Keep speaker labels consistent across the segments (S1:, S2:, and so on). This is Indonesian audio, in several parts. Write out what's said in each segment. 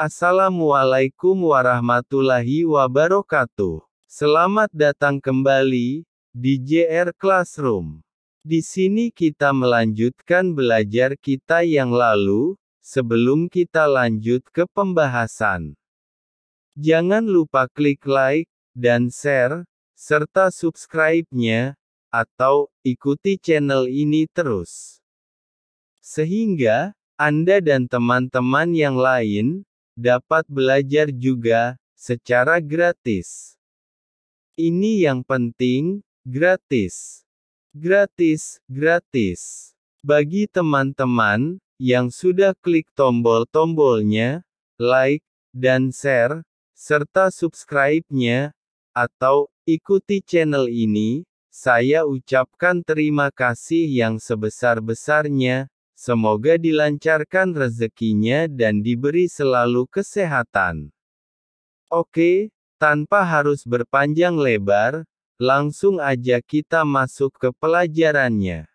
S1: Assalamualaikum warahmatullahi wabarakatuh. Selamat datang kembali di JR Classroom. Di sini kita melanjutkan belajar kita yang lalu, sebelum kita lanjut ke pembahasan. Jangan lupa klik like dan share, serta subscribe-nya, atau ikuti channel ini terus. Sehingga Anda dan teman-teman yang lain dapat belajar juga secara gratis. Ini yang penting, gratis. Gratis. Bagi teman-teman yang sudah klik tombol-tombolnya, like, dan share, serta subscribe-nya, atau ikuti channel ini, saya ucapkan terima kasih yang sebesar-besarnya. Semoga dilancarkan rezekinya dan diberi selalu kesehatan. Oke, tanpa harus berpanjang lebar, langsung aja kita masuk ke pelajarannya.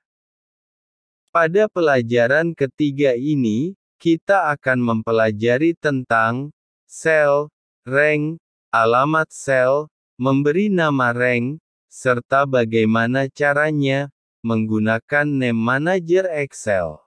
S1: Pada pelajaran ketiga ini, kita akan mempelajari tentang sel, rank, alamat sel, memberi nama rank, serta bagaimana caranya menggunakan name manager Excel.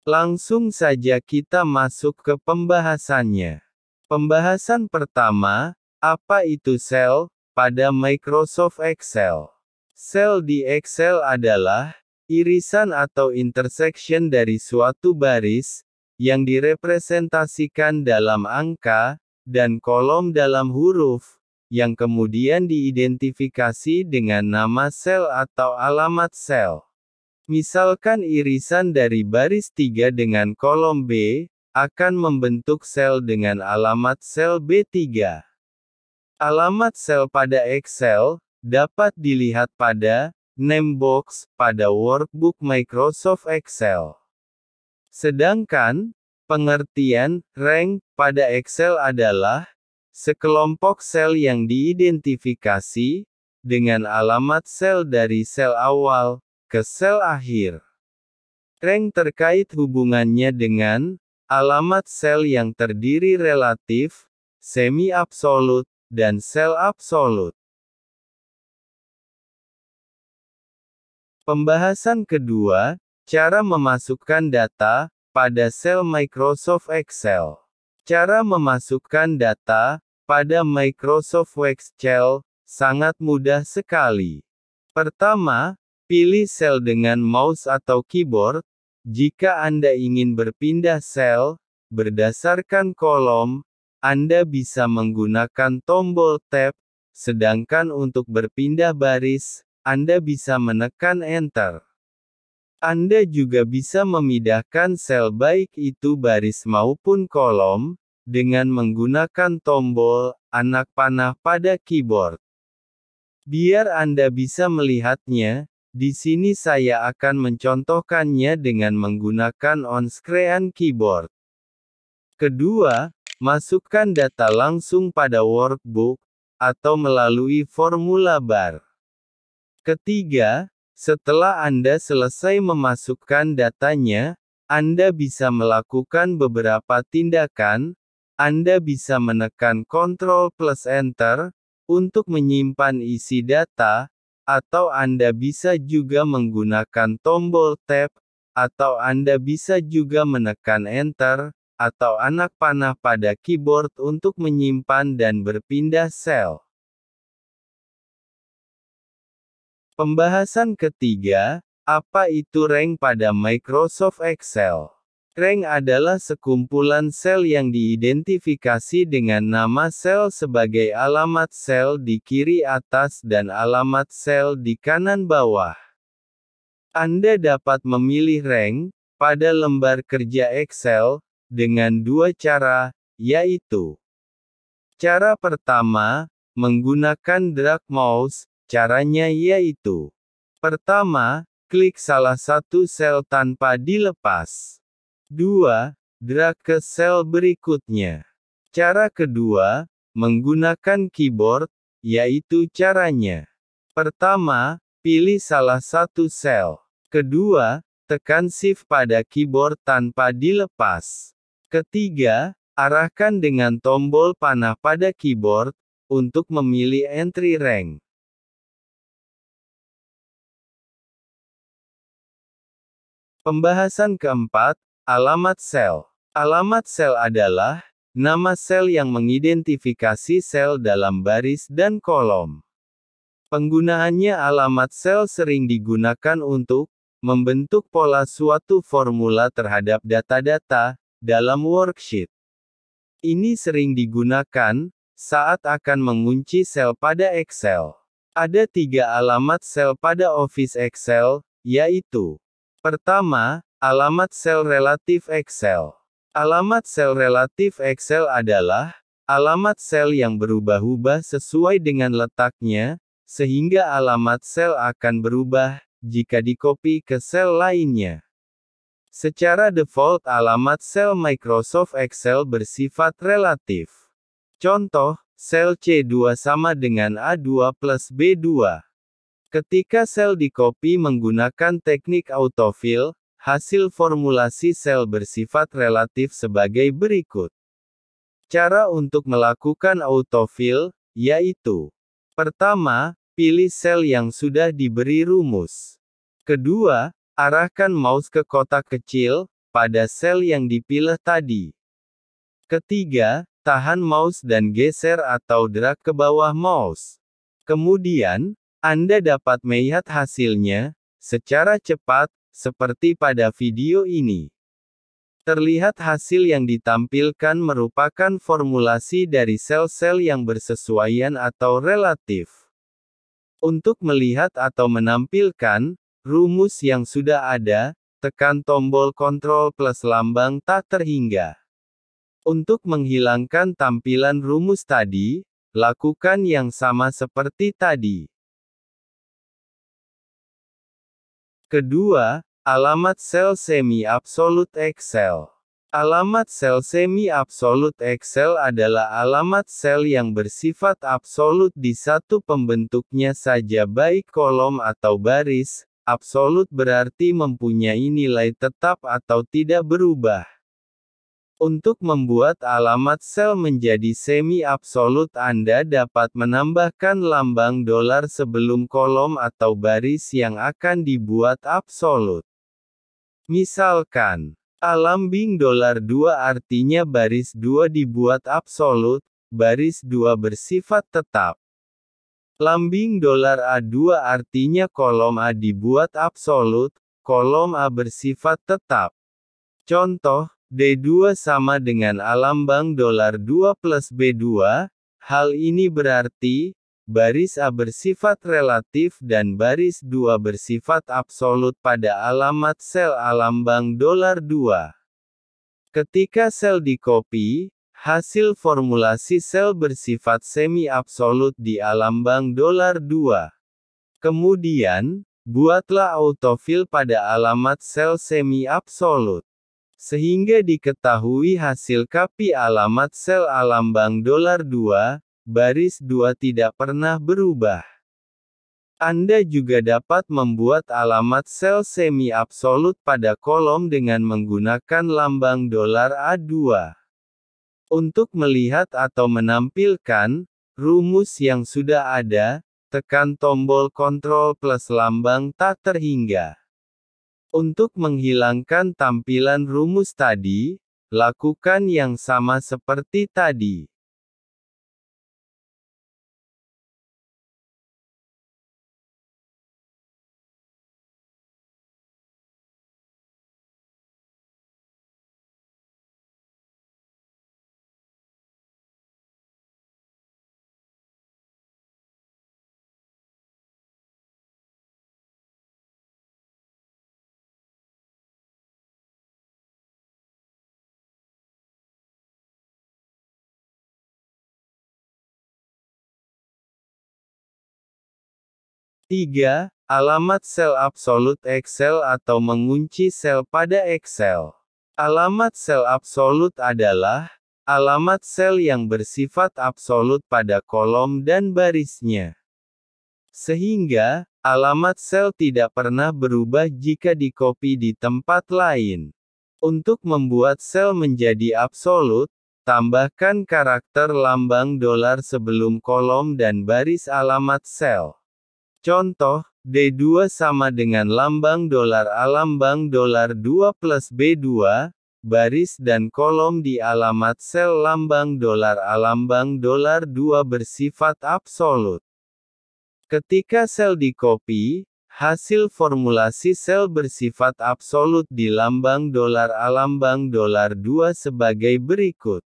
S1: Langsung saja kita masuk ke pembahasannya. Pembahasan pertama, apa itu sel pada Microsoft Excel? Sel di Excel adalah irisan atau intersection dari suatu baris yang direpresentasikan dalam angka dan kolom dalam huruf, yang kemudian diidentifikasi dengan nama sel atau alamat sel. Misalkan irisan dari baris 3 dengan kolom B, akan membentuk sel dengan alamat sel B3. Alamat sel pada Excel, dapat dilihat pada name box pada workbook Microsoft Excel. Sedangkan, pengertian rank pada Excel adalah sekelompok sel yang diidentifikasi dengan alamat sel dari sel awal ke sel akhir. Rank terkait hubungannya dengan alamat sel yang terdiri relatif, semi-absolut, dan sel absolut. Pembahasan kedua, cara memasukkan data pada sel Microsoft Excel. Cara memasukkan data pada Microsoft Excel sangat mudah sekali. Pertama, pilih sel dengan mouse atau keyboard. Jika Anda ingin berpindah sel, berdasarkan kolom, Anda bisa menggunakan tombol Tab, sedangkan untuk berpindah baris, Anda bisa menekan Enter. Anda juga bisa memindahkan sel baik itu baris maupun kolom, dengan menggunakan tombol anak panah pada keyboard. Biar Anda bisa melihatnya, di sini saya akan mencontohkannya dengan menggunakan on-screen keyboard. Kedua, masukkan data langsung pada workbook, atau melalui formula bar. Ketiga, setelah Anda selesai memasukkan datanya, Anda bisa melakukan beberapa tindakan. Anda bisa menekan Ctrl plus Enter, untuk menyimpan isi data, atau Anda bisa juga menggunakan tombol Tab, atau Anda bisa juga menekan Enter, atau anak panah pada keyboard untuk menyimpan dan berpindah sel. Pembahasan ketiga, apa itu rank pada Microsoft Excel? Rank adalah sekumpulan sel yang diidentifikasi dengan nama sel sebagai alamat sel di kiri atas dan alamat sel di kanan bawah. Anda dapat memilih rank pada lembar kerja Excel dengan dua cara, yaitu: cara pertama, menggunakan drag mouse. Caranya yaitu: pertama, klik salah satu sel tanpa dilepas. 2. Drag ke sel berikutnya. Cara kedua, menggunakan keyboard, yaitu caranya: pertama, pilih salah satu sel. Kedua, tekan Shift pada keyboard tanpa dilepas. Ketiga, Arahkan dengan tombol panah pada keyboard, untuk memilih entry rank. Pembahasan keempat, alamat sel. Alamat sel adalah nama sel yang mengidentifikasi sel dalam baris dan kolom. Penggunaannya alamat sel sering digunakan untuk membentuk pola suatu formula terhadap data-data dalam worksheet. Ini sering digunakan saat akan mengunci sel pada Excel. Ada 3 alamat sel pada Office Excel, yaitu: pertama, alamat sel relatif Excel. Alamat sel relatif Excel adalah alamat sel yang berubah-ubah sesuai dengan letaknya, sehingga alamat sel akan berubah jika dikopi ke sel lainnya. Secara default alamat sel Microsoft Excel bersifat relatif. Contoh, sel C2 sama dengan A2 plus B2. Ketika sel dikopi menggunakan teknik autofill, hasil formulasi sel bersifat relatif sebagai berikut. Cara untuk melakukan autofill, yaitu: pertama, pilih sel yang sudah diberi rumus. Kedua, arahkan mouse ke kotak kecil pada sel yang dipilih tadi. Ketiga, tahan mouse dan geser atau drag ke bawah mouse. Kemudian, Anda dapat melihat hasilnya secara cepat, seperti pada video ini. Terlihat hasil yang ditampilkan merupakan formulasi dari sel-sel yang bersesuaian atau relatif. Untuk melihat atau menampilkan rumus yang sudah ada, tekan tombol Ctrl plus lambang tak terhingga. Untuk menghilangkan tampilan rumus tadi, lakukan yang sama seperti tadi. Kedua, alamat sel semi-absolute Excel. Alamat sel semi-absolute Excel adalah alamat sel yang bersifat absolut di satu pembentuknya saja baik kolom atau baris. Absolut berarti mempunyai nilai tetap atau tidak berubah. Untuk membuat alamat sel menjadi semi-absolut Anda dapat menambahkan lambang dolar sebelum kolom atau baris yang akan dibuat absolut. Misalkan, alambing $2 artinya baris 2 dibuat absolut, baris 2 bersifat tetap. Lambing $A2 artinya kolom A dibuat absolut, kolom A bersifat tetap. Contoh, D2 sama dengan alambang $2 plus B2, hal ini berarti, baris A bersifat relatif dan baris 2 bersifat absolut pada alamat sel alambang $2. Ketika sel dikopi, hasil formulasi sel bersifat semi-absolut di alambang $2. Kemudian, buatlah autofill pada alamat sel semi-absolut. Sehingga diketahui hasil copy alamat sel alambang $2, baris 2 tidak pernah berubah. Anda juga dapat membuat alamat sel semi-absolut pada kolom dengan menggunakan lambang $A2. Untuk melihat atau menampilkan rumus yang sudah ada, tekan tombol Ctrl plus lambang tak terhingga. Untuk menghilangkan tampilan rumus tadi, lakukan yang sama seperti tadi. Tiga, alamat sel absolut Excel atau mengunci sel pada Excel. Alamat sel absolut adalah alamat sel yang bersifat absolut pada kolom dan barisnya. Sehingga, alamat sel tidak pernah berubah jika dikopi di tempat lain. Untuk membuat sel menjadi absolut, Tambahkan karakter lambang dolar sebelum kolom dan baris alamat sel. Contoh, D2 sama dengan lambang dolar alambang dolar 2 plus B2, baris dan kolom di alamat sel lambang dolar alambang dolar 2 bersifat absolut. Ketika sel di-copy, hasil formulasi sel bersifat absolut di lambang dolar alambang dolar 2 sebagai berikut.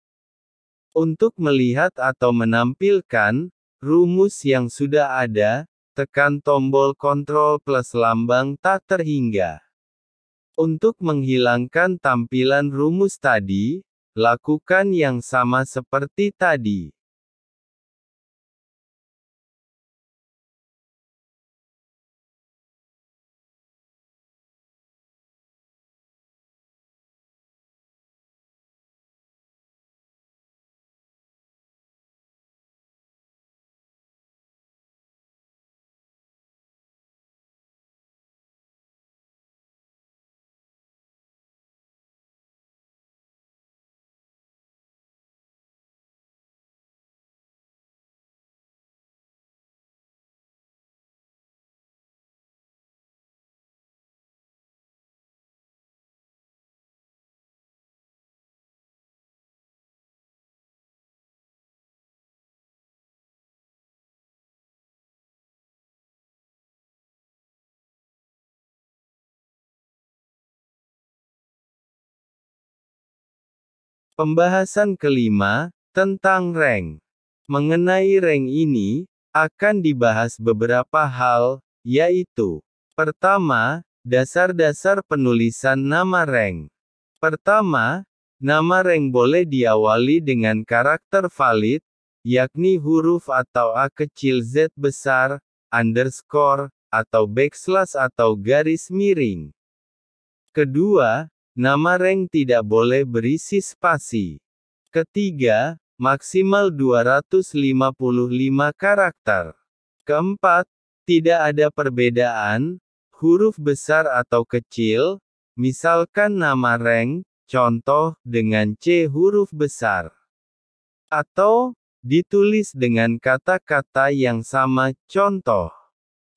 S1: Untuk melihat atau menampilkan rumus yang sudah ada, tekan tombol Ctrl plus lambang tak terhingga. Untuk menghilangkan tampilan rumus tadi, lakukan yang sama seperti tadi. Pembahasan kelima, tentang rank. Mengenai rank ini, akan dibahas beberapa hal, yaitu: pertama, dasar-dasar penulisan nama rank. Pertama, nama rank boleh diawali dengan karakter valid, yakni huruf atau A kecil Z besar, underscore, atau backslash atau garis miring. Kedua, nama rank tidak boleh berisi spasi. Ketiga, maksimal 255 karakter. Keempat, tidak ada perbedaan, huruf besar atau kecil, misalkan nama rank, contoh, dengan C huruf besar. Atau, ditulis dengan kata-kata yang sama, contoh.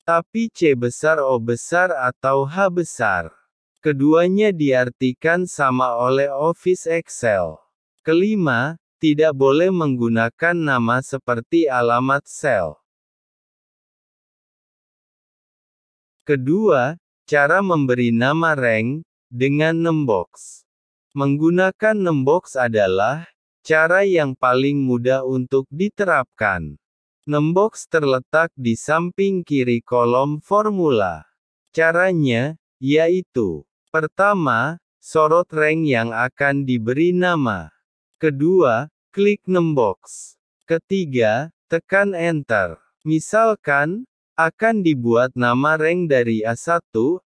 S1: Tapi C besar O besar atau H besar. Keduanya diartikan sama oleh Office Excel. Kelima, tidak boleh menggunakan nama seperti alamat sel. Kedua, cara memberi nama rank dengan numbox. Menggunakan numbox adalah cara yang paling mudah untuk diterapkan. Numbox terletak di samping kiri kolom formula. Caranya, yaitu: pertama, sorot rank yang akan diberi nama. Kedua, klik numbox. Ketiga, tekan enter. Misalkan, akan dibuat nama rank dari A1,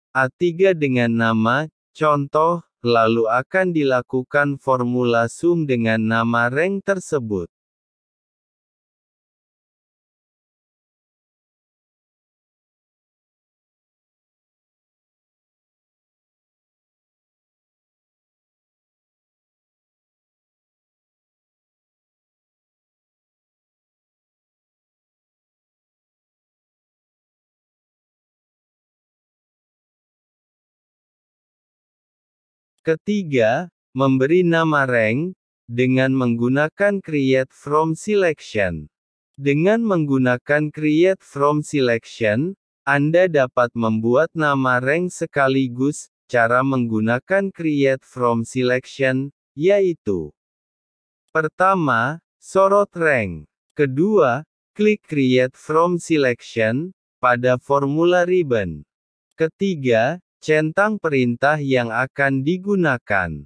S1: A3 dengan nama, contoh, lalu akan dilakukan formula sum dengan nama rank tersebut. Ketiga, memberi nama rank dengan menggunakan create from selection. Dengan menggunakan create from selection, Anda dapat membuat nama rank sekaligus. Cara menggunakan create from selection, yaitu: pertama, sorot rank. Kedua, klik create from selection pada formula ribbon. Ketiga, centang perintah yang akan digunakan.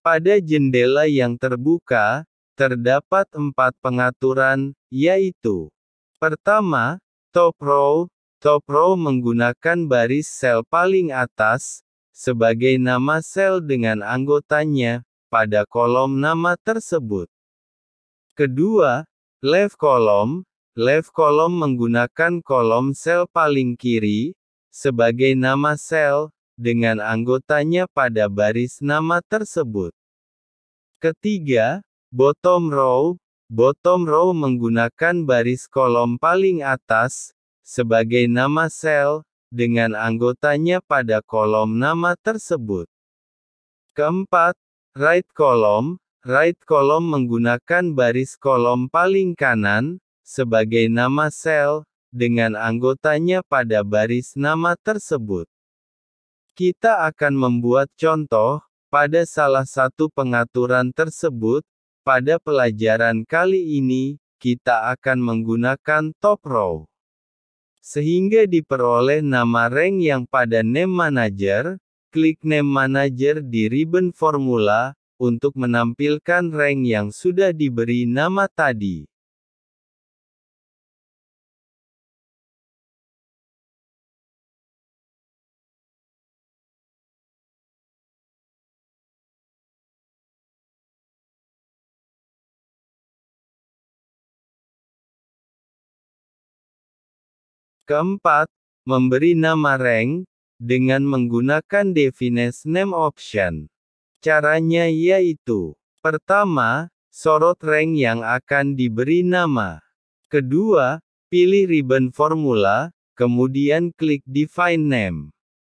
S1: Pada jendela yang terbuka, terdapat 4 pengaturan, yaitu: pertama, top row. Top row menggunakan baris sel paling atas, sebagai nama sel dengan anggotanya, pada kolom nama tersebut. Kedua, left column. Left column menggunakan kolom sel paling kiri, sebagai nama sel, dengan anggotanya pada baris nama tersebut. Ketiga, Bottom row. Bottom row menggunakan baris kolom paling atas, sebagai nama sel, dengan anggotanya pada kolom nama tersebut. Keempat, right column. Right column menggunakan baris kolom paling kanan, sebagai nama sel, dengan anggotanya pada baris nama tersebut. Kita akan membuat contoh, pada salah satu pengaturan tersebut. Pada pelajaran kali ini, kita akan menggunakan top row. Sehingga diperoleh nama rank yang pada Name Manager, klik Name Manager di ribbon formula, untuk menampilkan rank yang sudah diberi nama tadi. Keempat, memberi nama rank, dengan menggunakan definite name option. Caranya yaitu, pertama, sorot rank yang akan diberi nama. Kedua, pilih ribbon formula, kemudian klik define name.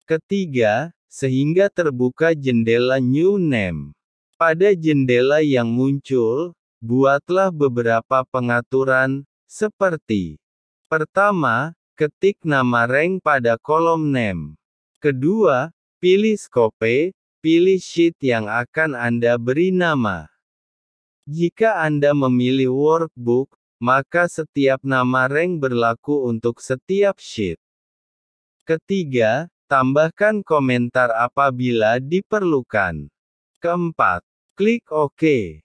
S1: Ketiga, sehingga terbuka jendela new name. Pada jendela yang muncul, buatlah beberapa pengaturan, seperti: pertama, ketik nama rank pada kolom name. Kedua, pilih scope, pilih sheet yang akan Anda beri nama. Jika Anda memilih workbook, maka setiap nama rank berlaku untuk setiap sheet. Ketiga, tambahkan komentar apabila diperlukan. Keempat, klik OK.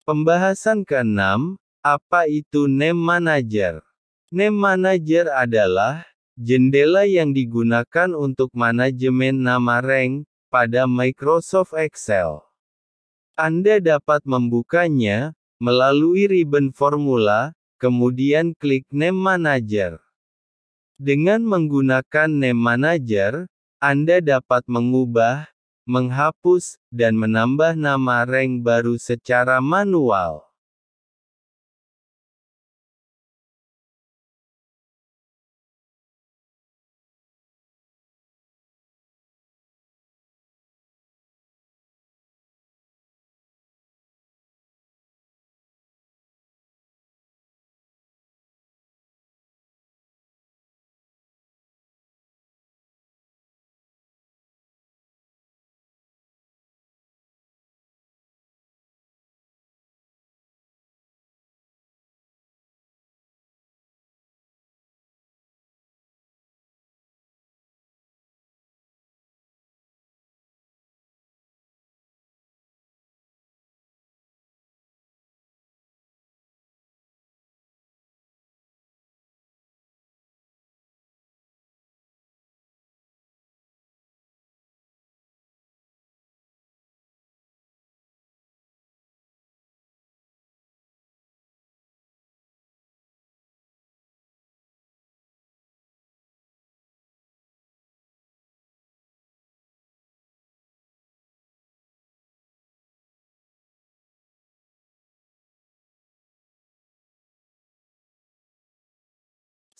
S1: Pembahasan ke-6, apa itu Name Manager? Name Manager adalah jendela yang digunakan untuk manajemen nama rank pada Microsoft Excel. Anda dapat membukanya melalui ribbon formula, kemudian klik Name Manager. Dengan menggunakan Name Manager, Anda dapat mengubah, menghapus, dan menambah nama rank baru secara manual.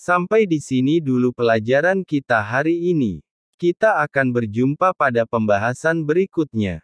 S1: Sampai di sini dulu pelajaran kita hari ini. Kita akan berjumpa pada pembahasan berikutnya.